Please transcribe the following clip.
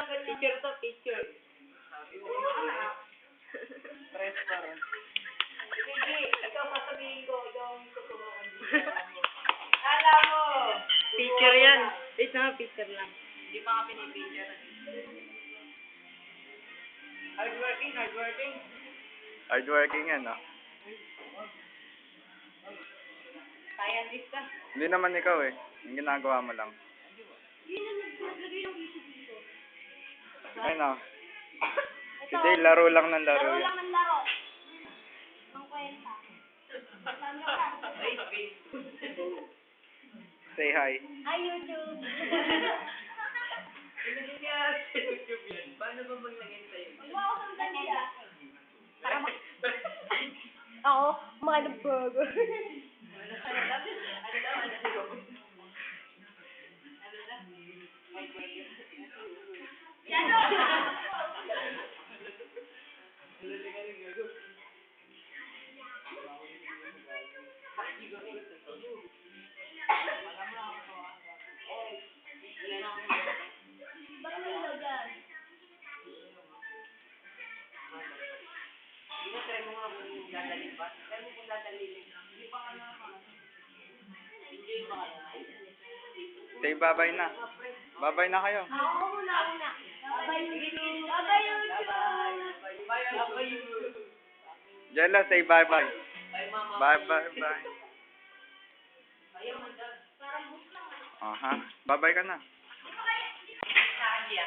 Picture to, picture. Press pa rin. Sige, ikaw sasabihin ko yung totoo. Alam mo! Picture yan. Wait na, picture lang. Hindi pa nga pinipicture. Hardworking, hardworking. Hardworking yan, ah. Scientist ka. Hindi naman ikaw eh. Yung ginagawa mo lang. Yun ang naglagay ng isip dito. Ayun ah. Hindi, laro lang ng laro. Laro yan. lang ng laro. Ang kwenta. Saan ka ba? Say hi. Hi, YouTube. Ilagay niya sa YouTube yan. Paano ba maglagay sa'yo? Huwag mo ako sundan nila. Para ako, mga burger. Yan o! Ba't may lagyan? Try mo nga kung dadalhin ba? Try mo kung dadalhin. Hindi pa nga naman. Enjoy ba kayo? Say bye-bye na. Bye-bye na kayo. Ako muna. Bye, YouTube. Bye, YouTube. Bye, YouTube. Jella, say bye-bye. Bye, mama. Bye-bye-bye. Ayaw mo dyan. Aha. Bye-bye ka na. Sa akin siya.